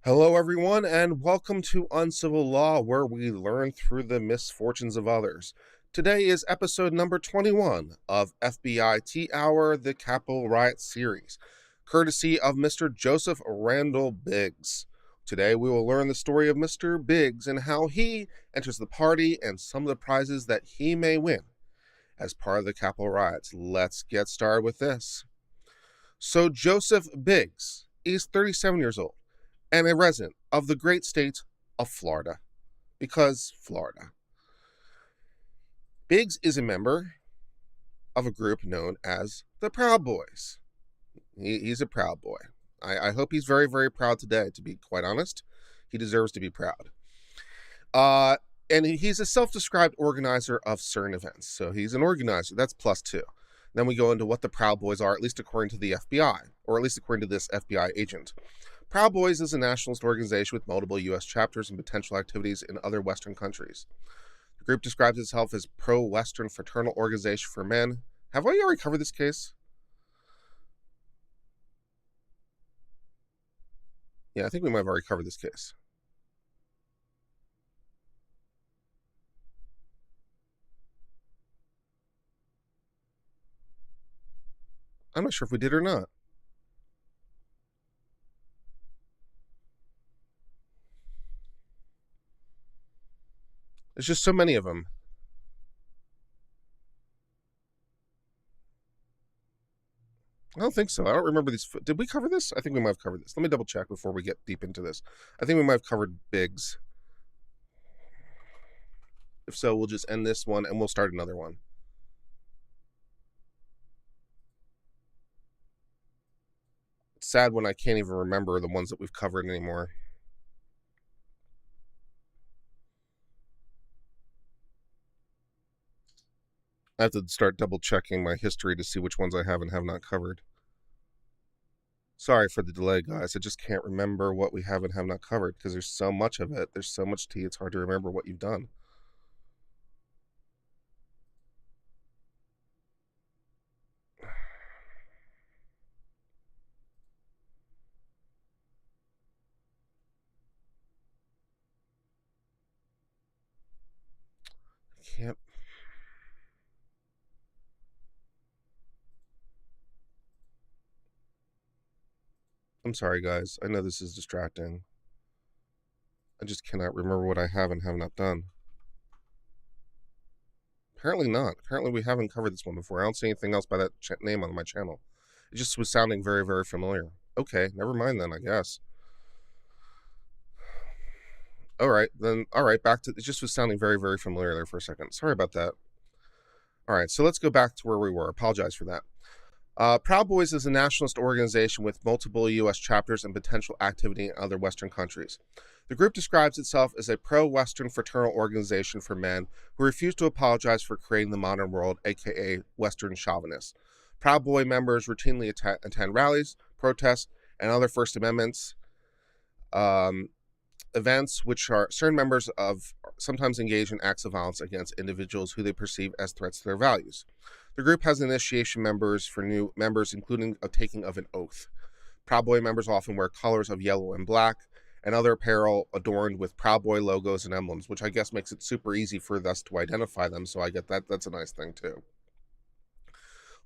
Hello, everyone, and welcome to Uncivil Law, where we learn through the misfortunes of others. Today is episode number 21 of FBI Tea Hour, the Capitol Riot series, courtesy of Mr. Joseph Randall Biggs. Today, we will learn the story of Mr. Biggs and how he enters the party and some of the prizes that he may win as part of the Capitol Riots. Let's get started with this. So, Joseph Biggs is 37 years old and a resident of the great state of Florida, because Florida. Biggs is a member of a group known as the Proud Boys. He's a proud boy. I hope he's very, very proud today, to be quite honest. He deserves to be proud. And he's a self-described organizer of certain events. So he's an organizer. That's +2. Then we go into what the Proud Boys are, at least according to the FBI, or at least according to this FBI agent. Proud Boys is a nationalist organization with multiple U.S. chapters and potential activities in other Western countries. The group describes itself as pro-Western fraternal organization for men. Have I already covered this case? Yeah, I think we might have already covered this case. I'm not sure if we did or not. There's just so many of them. I don't think so. I don't remember these. Did we cover this? I think we might have covered this. Let me double check before we get deep into this. I think we might have covered Biggs. If so, we'll just end this one and we'll start another one. It's sad when I can't even remember the ones that we've covered anymore. I have to start double checking my history to see which ones I have and have not covered. Sorry for the delay, guys. I just can't remember what we have and have not covered because there's so much of it. There's so much tea, it's hard to remember what you've done. I can't. I'm sorry, guys. I know this is distracting. I just cannot remember what I have and have not done. Apparently not. Apparently we haven't covered this one before. I don't see anything else by that name on my channel. It just was sounding very, very familiar. Okay, never mind then, I guess. All right, back to, it just was sounding very, very familiar there for a second. Sorry about that. All right, so let's go back to where we were. Apologize for that. Proud Boys is a nationalist organization with multiple U.S. chapters and potential activity in other Western countries. The group describes itself as a pro-Western fraternal organization for men who refuse to apologize for creating the modern world, aka Western chauvinists. Proud Boy members routinely attend rallies, protests, and other First Amendments events, which are certain members of sometimes engage in acts of violence against individuals who they perceive as threats to their values. The group has initiation members for new members, including a taking of an oath. Proud Boy members often wear colors of yellow and black and other apparel adorned with Proud Boy logos and emblems, which I guess makes it super easy for us to identify them, so I get that. That's a nice thing, too.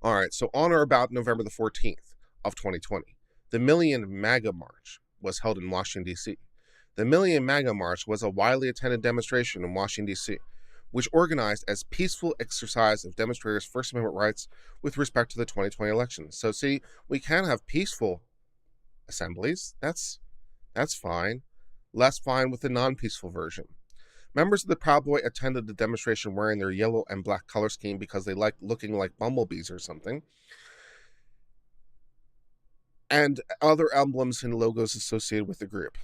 All right, so on or about November the 14th of 2020, the Million MAGA March was held in Washington, D.C. The Million MAGA March was a widely attended demonstration in Washington, D.C., which organized as peaceful exercise of demonstrators' First Amendment rights with respect to the 2020 election. So, see, we can have peaceful assemblies. That's fine. Less fine with the non-peaceful version. Members of the Proud Boy attended the demonstration wearing their yellow and black color scheme because they liked looking like bumblebees or something, and other emblems and logos associated with the group.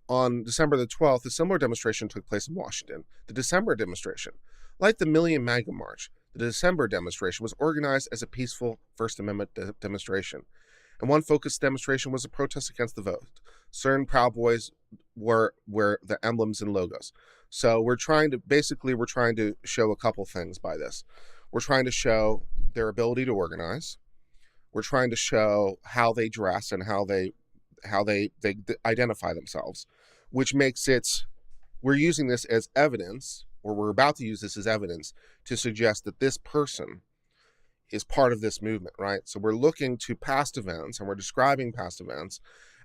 On December the 12th, a similar demonstration took place in Washington. The December demonstration, like the Million MAGA March, the December demonstration was organized as a peaceful First Amendment demonstration. And one focused demonstration was a protest against the vote. Certain Proud Boys were the emblems and logos. So we're trying to show a couple things by this. We're trying to show their ability to organize. We're trying to show how they dress and how identify themselves, which makes it, we're using this as evidence, or we're about to use this as evidence to suggest that this person is part of this movement, right? So we're looking to past events and we're describing past events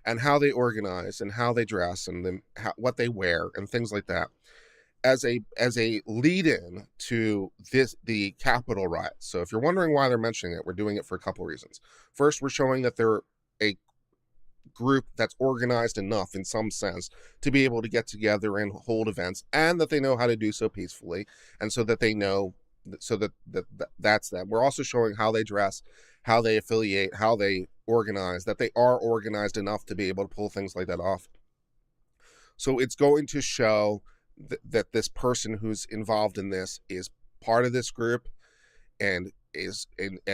and how they organize and how they dress and then what they wear and things like that as a lead-in to the Capitol riot. So if you're wondering why they're mentioning it, we're doing it for a couple reasons. First, we're showing that they're a group that's organized enough in some sense to be able to get together and hold events, and that they know how to do so peacefully, and so that they know, so that's them. We're also showing how they dress, how they affiliate, how they organize, that they are organized enough to be able to pull things like that off. So it's going to show that this person who's involved in this is part of this group and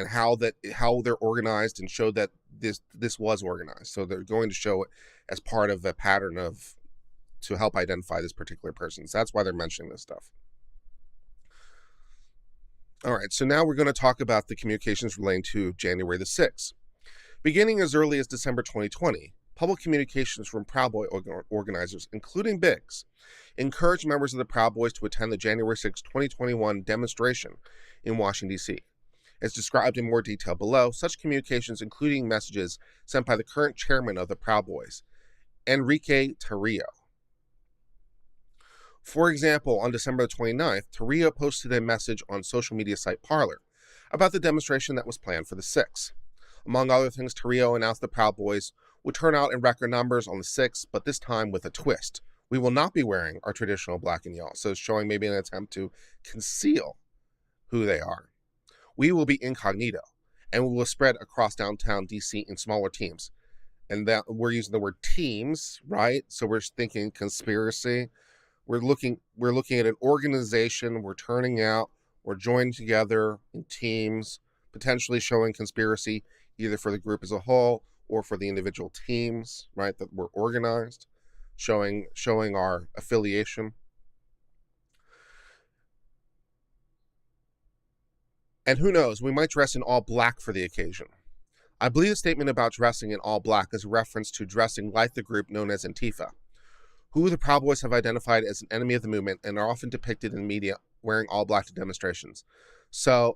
how they're organized, and show that this was organized. So they're going to show it as part of a pattern to help identify this particular person. So that's why they're mentioning this stuff. All right, so now we're going to talk about the communications relating to January the 6th. Beginning as early as December 2020, public communications from Proud Boy organizers, including Biggs, encouraged members of the Proud Boys to attend the January 6, 2021 demonstration in Washington, D.C. As described in more detail below, such communications including messages sent by the current chairman of the Proud Boys, Enrique Tarrio. For example, on December 29th, Tarrio posted a message on social media site Parler about the demonstration that was planned for the 6th. Among other things, Tarrio announced the Proud Boys would turn out in record numbers on the 6th, but this time with a twist. We will not be wearing our traditional black and yellow, so it's showing maybe an attempt to conceal who they are. We will be incognito, and we will spread across downtown DC in smaller teams. And that we're using the word teams, right? So we're thinking conspiracy. We're looking at an organization. We're turning out. We're joining together in teams, potentially showing conspiracy either for the group as a whole or for the individual teams, right? That we're organized, showing our affiliation. And who knows, we might dress in all black for the occasion. I believe the statement about dressing in all black is a reference to dressing like the group known as Antifa, who the Proud Boys have identified as an enemy of the movement and are often depicted in the media wearing all black to demonstrations. So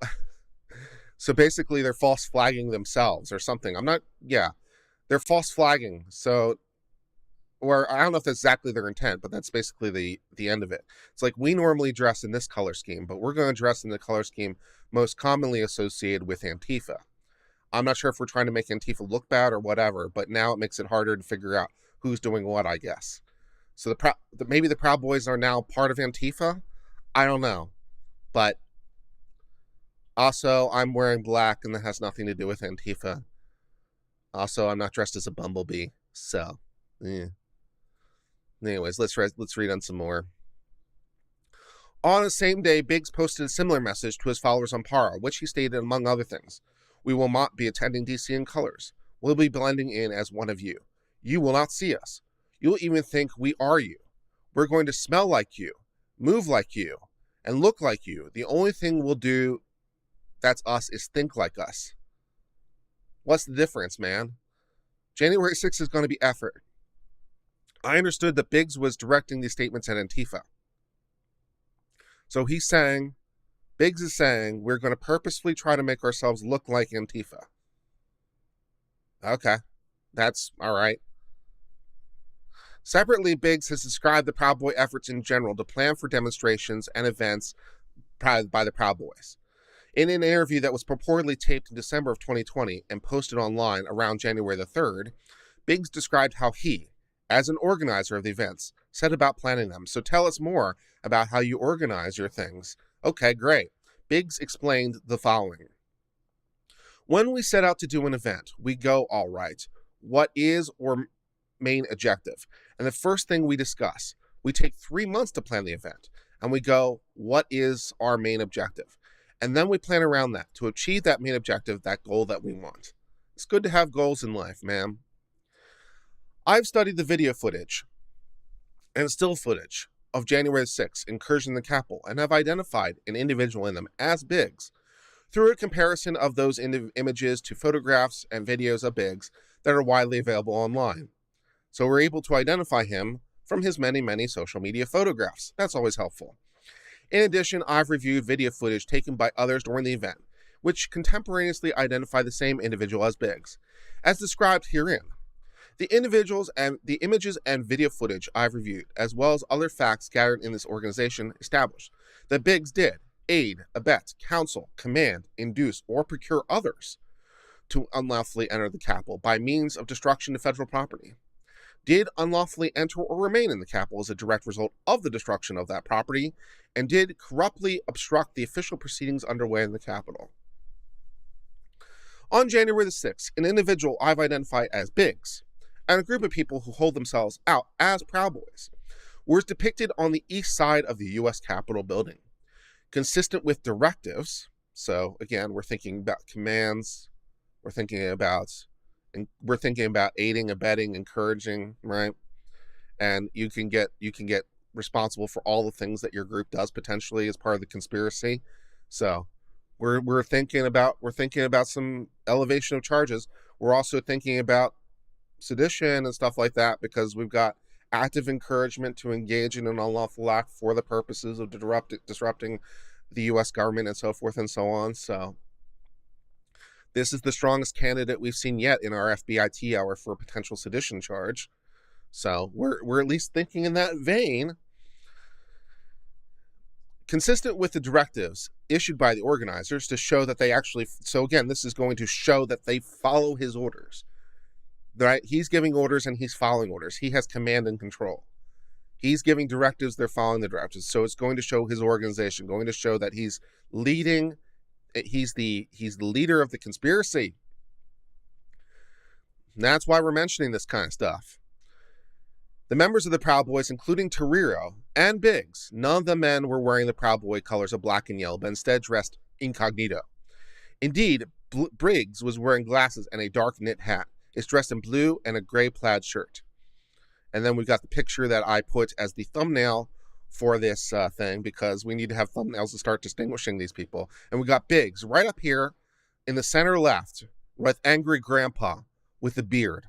basically they're false flagging themselves or something. They're false flagging. So, or I don't know if that's exactly their intent, but that's basically the end of it. It's like, we normally dress in this color scheme, but we're going to dress in the color scheme most commonly associated with Antifa. I'm not sure if we're trying to make Antifa look bad or whatever, but now it makes it harder to figure out who's doing what, I guess. So maybe the Proud Boys are now part of Antifa? I don't know. But also, I'm wearing black, and that has nothing to do with Antifa. Also, I'm not dressed as a bumblebee, so, yeah. Anyways, let's read on some more. On the same day, Biggs posted a similar message to his followers on Parler, which he stated, among other things, "We will not be attending DC in colors. We'll be blending in as one of you. You will not see us. You'll even think we are you. We're going to smell like you, move like you, and look like you. The only thing we'll do that's us is think like us." What's the difference, man? January 6th is going to be effort. I understood that Biggs was directing these statements at Antifa. So Biggs is saying, we're going to purposefully try to make ourselves look like Antifa. Okay, that's all right. Separately, Biggs has described the Proud Boy efforts in general to plan for demonstrations and events by the Proud Boys. In an interview that was purportedly taped in December of 2020 and posted online around January the 3rd, Biggs described how he, as an organizer of the events, set about planning them. So tell us more about how you organize your things. Okay, great. Biggs explained the following. When we set out to do an event, we go, all right, what is our main objective? And the first thing we discuss, we take 3 months to plan the event, and we go, what is our main objective? And then we plan around that to achieve that main objective, that goal that we want. It's good to have goals in life, man. I've studied the video footage and still footage of January 6th incursion in the Capitol and have identified an individual in them as Biggs through a comparison of those images to photographs and videos of Biggs that are widely available online. So we're able to identify him from his many, many social media photographs. That's always helpful. In addition, I've reviewed video footage taken by others during the event, which contemporaneously identify the same individual as Biggs, as described herein. The individuals and the images and video footage I've reviewed, as well as other facts gathered in this organization, establish that Biggs did aid, abet, counsel, command, induce, or procure others to unlawfully enter the Capitol by means of destruction of federal property. Did unlawfully enter or remain in the Capitol as a direct result of the destruction of that property, and did corruptly obstruct the official proceedings underway in the Capitol. On January the 6th, an individual I've identified as Biggs, and a group of people who hold themselves out as Proud Boys, was depicted on the east side of the U.S. Capitol building, consistent with directives. So again, we're thinking about commands, we're thinking about aiding, abetting, encouraging, right? And you can get responsible for all the things that your group does potentially as part of the conspiracy. So we're thinking about some elevation of charges. We're also thinking about sedition and stuff like that, because we've got active encouragement to engage in an unlawful act for the purposes of disrupting the U.S. government and so forth and so on. So this is the strongest candidate we've seen yet in our FBIT hour for a potential sedition charge. So we're at least thinking in that vein. Consistent with the directives issued by the organizers to show that they actually, so again, this is going to show that they follow his orders. Right? He's giving orders and he's following orders. He has command and control. He's giving directives, they're following the directives. So it's going to show his organization, going to show that he's leading, he's the leader of the conspiracy. And that's why we're mentioning this kind of stuff. The members of the Proud Boys, including Torrio and Biggs, none of the men were wearing the Proud Boy colors of black and yellow, but instead dressed incognito. Indeed, Biggs was wearing glasses and a dark knit hat. Is dressed in blue and a gray plaid shirt. And then we've got the picture that I put as the thumbnail for this thing, because we need to have thumbnails to start distinguishing these people. And we got Biggs right up here in the center left with Angry Grandpa with the beard.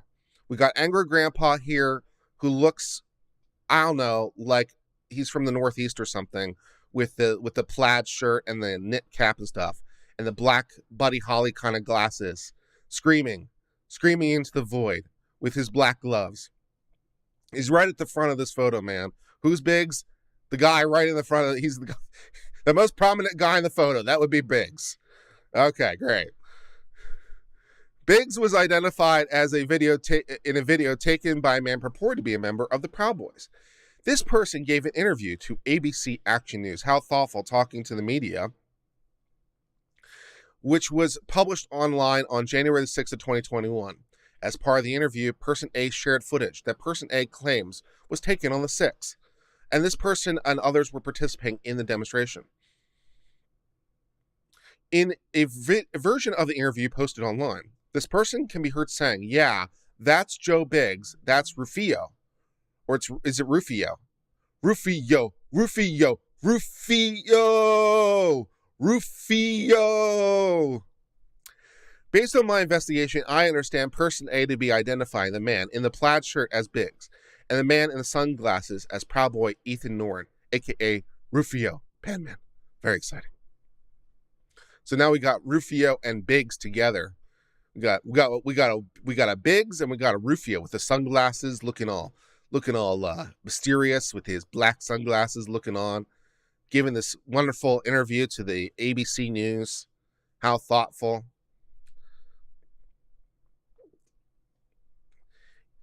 We got Angry Grandpa here who looks, I don't know, like he's from the Northeast or something, with the plaid shirt and the knit cap and stuff, and the black Buddy Holly kind of glasses, screaming into the void with his black gloves. He's right at the front of this photo, man. Who's Biggs? The guy right in the front of he's the most prominent guy in the photo. That would be Biggs. Okay, great. Biggs was identified as in a video taken by a man purported to be a member of the Proud Boys. This person gave an interview to ABC Action News, How Thoughtful, talking to the media, which was published online on January the 6th of 2021. As part of the interview, Person A shared footage that Person A claims was taken on the 6th, and this person and others were participating in the demonstration. In a version of the interview posted online, this person can be heard saying, "Yeah, that's Joe Biggs, that's Rufio." Or is it Rufio? Rufio. Based on my investigation, I understand Person A to be identifying the man in the plaid shirt as Biggs, and the man in the sunglasses as Proud Boy Ethan Norton, aka Rufio Penman. Very exciting. So now we got Rufio and Biggs together. We got a Biggs and we got a Rufio with the sunglasses, looking all mysterious with his black sunglasses, looking on, giving this wonderful interview to the ABC News. How thoughtful.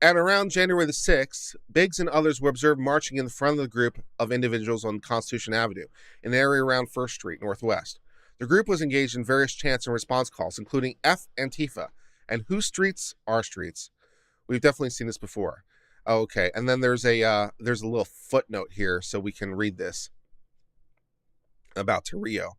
At around January the 6th, Biggs and others were observed marching in the front of the group of individuals on Constitution Avenue, an area around 1st Street, Northwest. The group was engaged in various chants and response calls, including F Antifa and Whose Streets Are Streets. We've definitely seen this before. Okay, and then there's a little footnote here so we can read this about Torrio.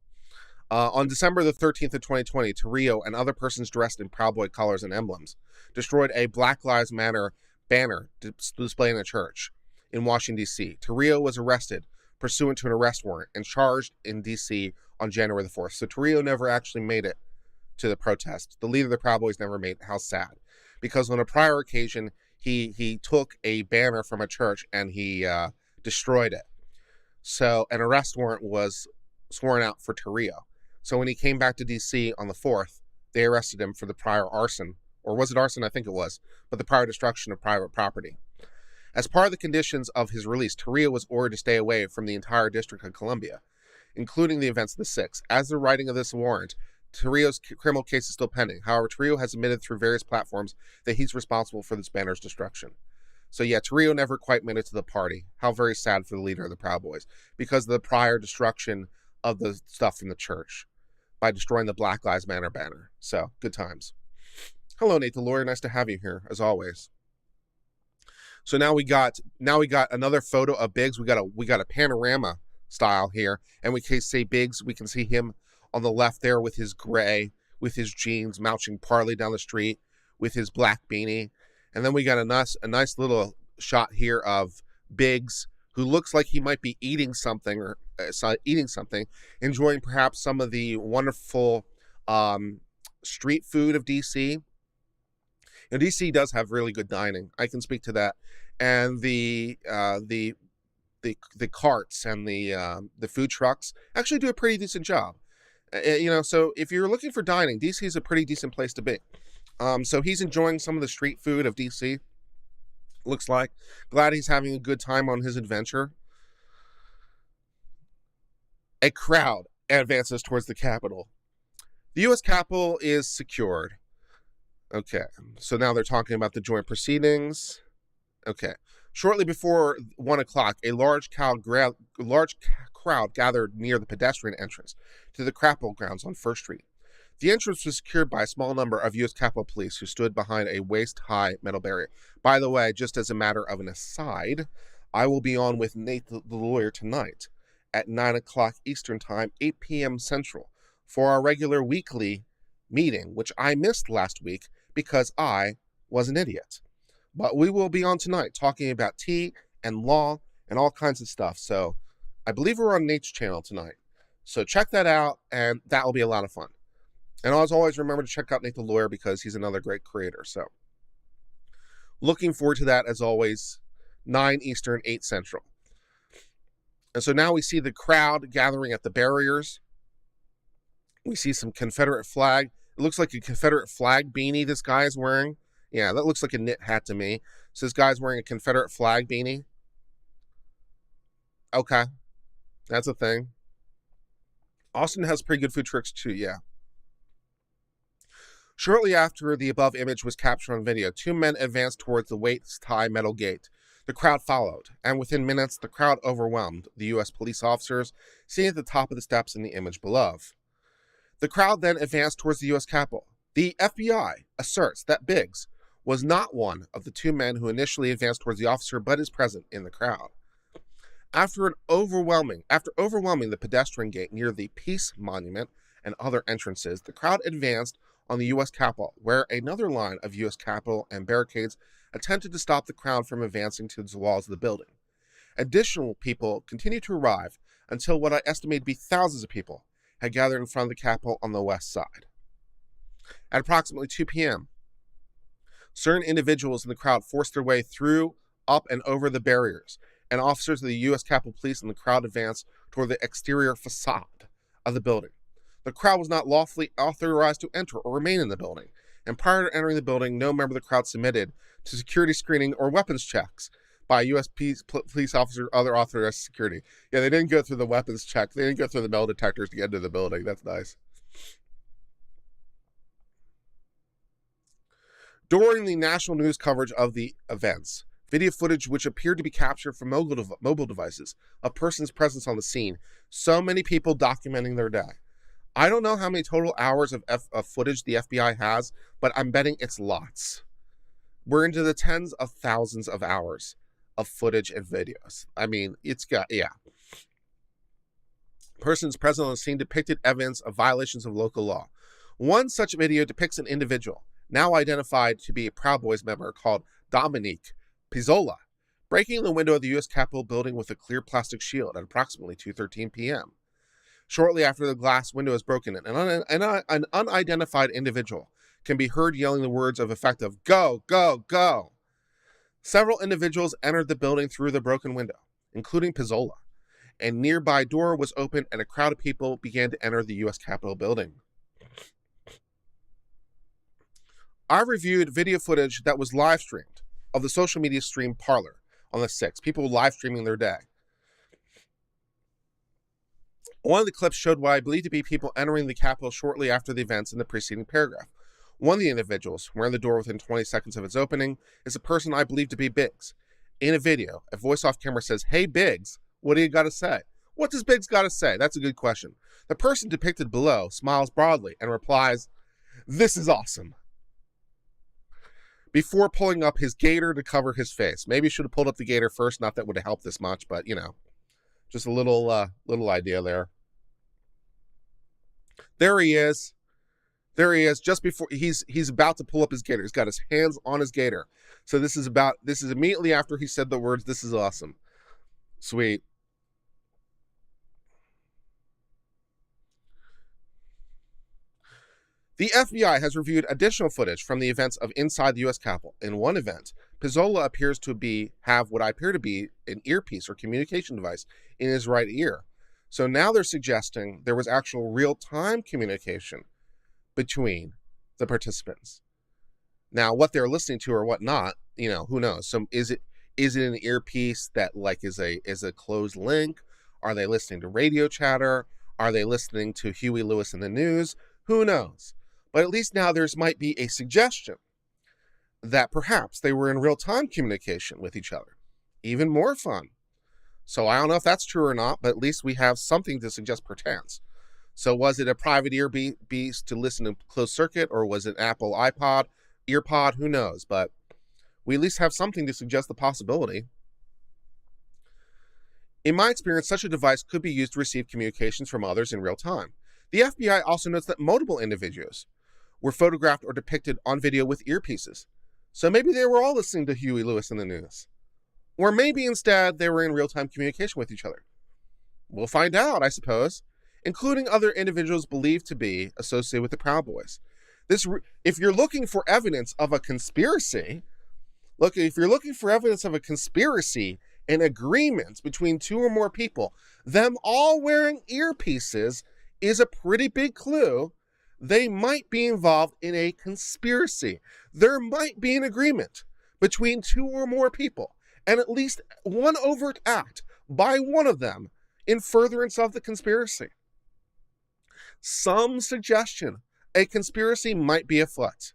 On December the 13th of 2020, Torrio and other persons dressed in Proud Boy colors and emblems destroyed a Black Lives Matter banner displayed in a church in Washington, D.C. Torrio was arrested pursuant to an arrest warrant and charged in D.C. on January the 4th. So Torrio never actually made it to the protest. The leader of the Proud Boys never made it. How sad. Because on a prior occasion, he took a banner from a church and he destroyed it. So an arrest warrant was sworn out for Torrio. So when he came back to D.C. on the 4th, they arrested him for the prior arson, or was it arson? I think it was, but the prior destruction of private property. As part of the conditions of his release, Torrio was ordered to stay away from the entire District of Columbia, including the events of the 6th. As the writing of this warrant, Torrio's criminal case is still pending. However, Torrio has admitted through various platforms that he's responsible for this banner's destruction. So yeah, Torrio never quite made it to the party. How very sad for the leader of the Proud Boys, because of the prior destruction of the stuff from the church by destroying the Black Lives Matter banner. So, good times. Hello, Nate the lawyer. Nice to have you here, as always. So now we got another photo of Biggs. We got a panorama style here, and we can say Biggs. We can see him on the left there with his gray, with his jeans, marching parley down the street with his black beanie. And then we got a nice little shot here of Biggs, who looks like he might be eating something, enjoying perhaps some of the wonderful street food of D.C. And D.C. does have really good dining. I can speak to that. And the carts and the food trucks actually do a pretty decent job. So if you're looking for dining, D.C. is a pretty decent place to be. So he's enjoying some of the street food of D.C. Looks like. Glad he's having a good time on his adventure. A crowd advances towards the Capitol. The U.S. Capitol is secured. Okay, so now they're talking about the joint proceedings. Okay. Shortly before 1 o'clock, a large crowd gathered near the pedestrian entrance to the Capitol grounds on First Street. The entrance was secured by a small number of U.S. Capitol Police who stood behind a waist-high metal barrier. By the way, just as a matter of an aside, I will be on with Nate the lawyer tonight at 9 o'clock Eastern Time, 8 p.m. Central, for our regular weekly meeting, which I missed last week because I was an idiot. But we will be on tonight talking about tea and law and all kinds of stuff. So I believe we're on Nate's channel tonight. So check that out, and that will be a lot of fun. And as always, remember to check out Nate the Lawyer because he's another great creator. So looking forward to that, as always, 9 Eastern, 8 Central. And so now we see the crowd gathering at the barriers. We see some Confederate flag. It looks like a Confederate flag beanie this guy is wearing. Yeah, that looks like a knit hat to me. So this guy's wearing a Confederate flag beanie. Okay. That's a thing. Austin has pretty good food trucks too, yeah. Shortly after the above image was captured on video, 2 men advanced towards the waist-high metal gate. The crowd followed, and within minutes, the crowd overwhelmed the U.S. police officers seen at the top of the steps in the image below. The crowd then advanced towards the U.S. Capitol. The FBI asserts that Biggs was not one of the 2 men who initially advanced towards the officer, but is present in the crowd. After overwhelming the pedestrian gate near the Peace Monument and other entrances, the crowd advanced on the U.S. Capitol, where another line of U.S. Capitol and barricades attempted to stop the crowd from advancing to the walls of the building. Additional people continued to arrive until what I estimate to be thousands of people had gathered in front of the Capitol on the west side. At approximately 2 p.m., certain individuals in the crowd forced their way through, up, and over the barriers, and officers of the U.S. Capitol Police and the crowd advanced toward the exterior facade of the building. The crowd was not lawfully authorized to enter or remain in the building, and prior to entering the building, no member of the crowd submitted to security screening or weapons checks by U.S. police officer or other authorized security. Yeah, they didn't go through the weapons check. They didn't go through the metal detectors to get into the building. That's nice. During the national news coverage of the events, video footage which appeared to be captured from mobile devices, a person's presence on the scene, so many people documenting their day. I don't know how many total hours of footage the FBI has, but I'm betting it's lots. We're into the tens of thousands of hours of footage and videos. I mean, Persons present on the scene depicted evidence of violations of local law. One such video depicts an individual, now identified to be a Proud Boys member, called Dominique Pizzola, breaking the window of the U.S. Capitol building with a clear plastic shield at approximately 2:13 p.m. Shortly after the glass window is broken, an unidentified individual can be heard yelling the words of effective, "Go, go, go." Several individuals entered the building through the broken window, including Pizzola. A nearby door was opened and a crowd of people began to enter the U.S. Capitol building. I reviewed video footage that was live streamed of the social media stream Parler on the 6th. People live streaming their day. One of the clips showed what I believe to be people entering the Capitol shortly after the events in the preceding paragraph. One of the individuals, wearing the door within 20 seconds of its opening, is a person I believe to be Biggs. In a video, a voice off camera says, "Hey Biggs, what do you got to say?" What does Biggs got to say? That's a good question. The person depicted below smiles broadly and replies, "This is awesome," before pulling up his gaiter to cover his face. Maybe he should have pulled up the gaiter first. Not that would have helped this much, but just a little idea there. There he is. Just before he's about to pull up his gaiter. He's got his hands on his gaiter. So this is immediately after he said the words, "This is awesome." Sweet. The FBI has reviewed additional footage from the events of inside the U.S. Capitol. In one event, Pizzola appears to have what I appear to be an earpiece or communication device in his right ear. So now they're suggesting there was actual real-time communication between the participants. Now, what they're listening to or what not, who knows? So is it an earpiece that is a closed link? Are they listening to radio chatter? Are they listening to Huey Lewis in the news? Who knows? But at least now might be a suggestion that perhaps they were in real-time communication with each other. Even more fun. So I don't know if that's true or not, but at least we have something to suggest perchance. So was it a private earpiece to listen in closed circuit, or was it Apple earpod? Who knows? But we at least have something to suggest the possibility. In my experience, such a device could be used to receive communications from others in real time. The FBI also notes that multiple individuals were photographed or depicted on video with earpieces. So maybe they were all listening to Huey Lewis in the news. Or maybe instead they were in real-time communication with each other. We'll find out, I suppose, including other individuals believed to be associated with the Proud Boys. If you're looking for evidence of a conspiracy, an agreement between two or more people, them all wearing earpieces is a pretty big clue. They might be involved in a conspiracy. There might be an agreement between two or more people, and at least one overt act by one of them in furtherance of the conspiracy. Some suggestion a conspiracy might be afoot.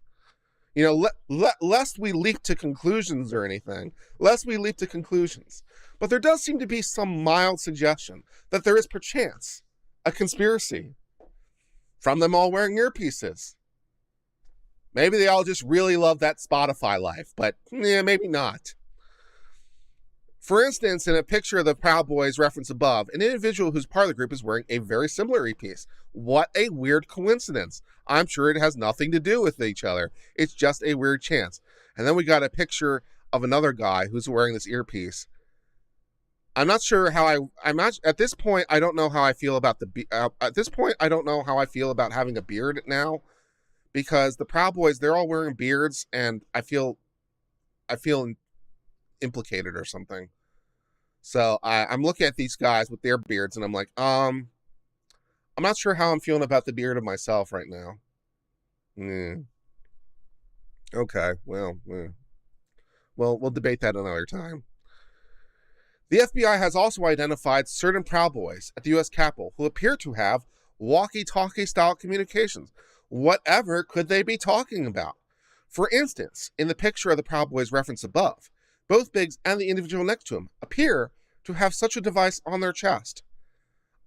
Lest we leap to conclusions or anything, But there does seem to be some mild suggestion that there is perchance a conspiracy from them all wearing earpieces. Maybe they all just really love that Spotify life, but maybe not. For instance, in a picture of the Proud Boys referenced above, an individual who's part of the group is wearing a very similar earpiece. What a weird coincidence. I'm sure it has nothing to do with each other. It's just a weird chance. And then we got a picture of another guy who's wearing this earpiece. I'm not sure how at this point, I don't know how I feel about having a beard now, because the Proud Boys, they're all wearing beards, and I feel implicated or something. So I'm looking at these guys with their beards, and I'm like, I'm not sure how I'm feeling about the beard of myself right now. Okay, well, we'll debate that another time. The FBI has also identified certain Proud Boys at the U.S. Capitol who appear to have walkie-talkie style communications. Whatever could they be talking about? For instance, in the picture of the Proud Boys referenced above, both Biggs and the individual next to him appear to have such a device on their chest.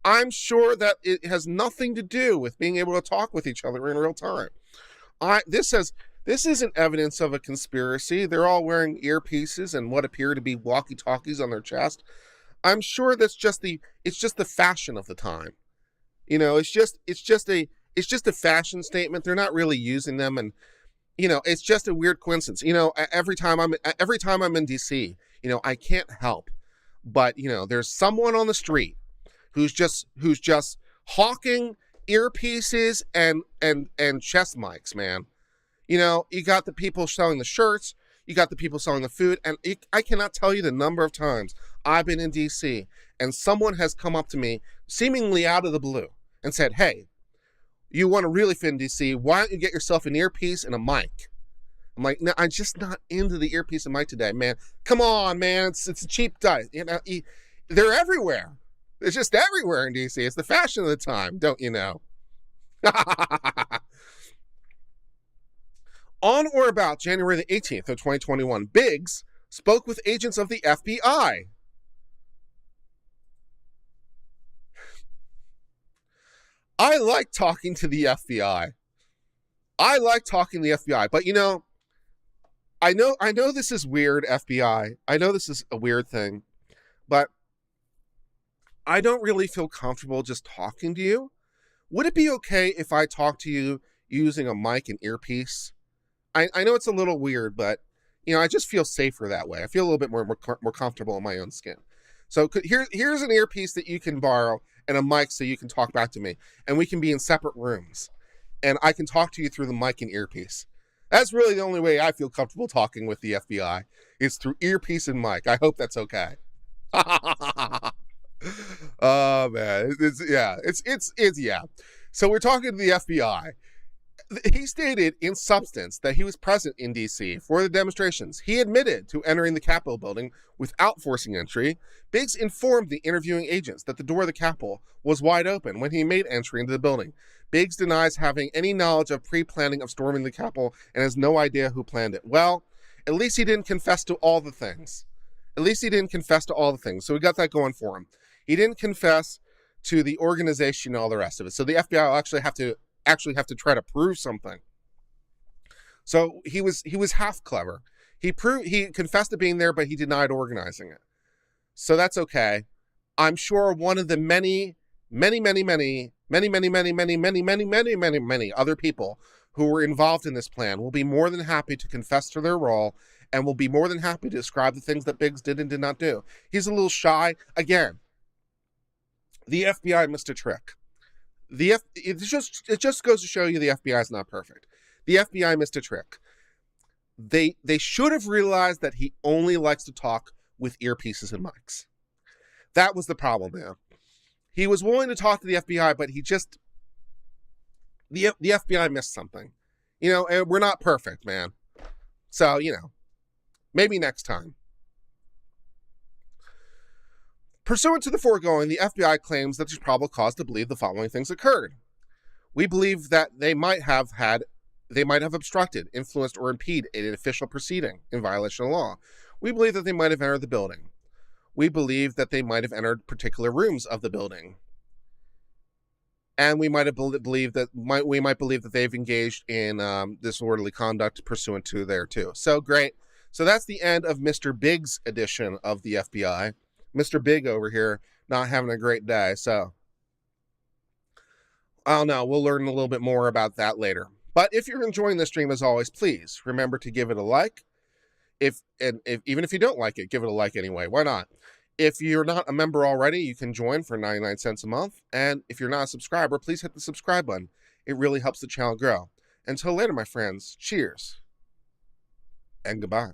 I'm sure that it has nothing to do with being able to talk with each other in real time. This isn't evidence of a conspiracy. They're all wearing earpieces and what appear to be walkie-talkies on their chest. I'm sure it's just the fashion of the time. It's just a fashion statement. They're not really using them, and it's just a weird coincidence. Every time I'm in DC, I can't help but there's someone on the street who's just hawking earpieces and chest mics, man. You got the people selling the shirts. You got the people selling the food. And I cannot tell you the number of times I've been in DC and someone has come up to me seemingly out of the blue and said, hey, you want to really fit in DC, why don't you get yourself an earpiece and a mic? I'm like, no, I'm just not into the earpiece and mic today, man. Come on, man. It's a cheap dice. They're everywhere. It's just everywhere in DC. It's the fashion of the time, don't you know? On or about January the 18th of 2021, Biggs spoke with agents of the FBI. I like talking to the FBI. I like talking to the FBI, but I know this is weird, FBI. I know this is a weird thing, but I don't really feel comfortable just talking to you. Would it be okay if I talk to you using a mic and earpiece? I know it's a little weird, but I just feel safer that way. I feel a little bit more comfortable in my own skin. So here's an earpiece that you can borrow and a mic so you can talk back to me, and we can be in separate rooms, and I can talk to you through the mic and earpiece. That's really the only way I feel comfortable talking with the FBI is through earpiece and mic. I hope that's okay. Oh man, it's yeah. So we're talking to the FBI. He stated in substance that he was present in DC for the demonstrations. He admitted to entering the Capitol building without forcing entry. Biggs informed the interviewing agents that the door of the Capitol was wide open when he made entry into the building. Biggs denies having any knowledge of pre-planning of storming the Capitol and has no idea who planned it. Well, at least he didn't confess to all the things. So we got that going for him. He didn't confess to the organization and all the rest of it. So the FBI will actually have to try to prove something. So he was half clever. He confessed to being there, but he denied organizing it. So that's okay. I'm sure one of the many other people who were involved in this plan will be more than happy to confess to their role and will be more than happy to describe the things that Biggs did and did not do. He's a little shy. Again, the FBI missed a trick. It just goes to show you the FBI is not perfect. The FBI missed a trick. They should have realized that he only likes to talk with earpieces and mics. That was the problem, man. He was willing to talk to the FBI, but the FBI missed something. And we're not perfect, man. So, maybe next time. Pursuant to the foregoing, the FBI claims that there's probable cause to believe the following things occurred. We believe that they might have obstructed, influenced, or impeded an official proceeding in violation of law. We believe that they might have entered the building. We believe that they might have entered particular rooms of the building. And we might believe that they've engaged in disorderly conduct pursuant to there too. So great. So that's the end of Mr. Biggs' edition of the FBI. Mr. Big over here not having a great day. So I don't know. We'll learn a little bit more about that later. But if you're enjoying this stream, as always, please remember to give it a like. Even if you don't like it, give it a like anyway. Why not? If you're not a member already, you can join for 99 cents a month. And if you're not a subscriber, please hit the subscribe button. It really helps the channel grow. Until later, my friends, cheers and goodbye.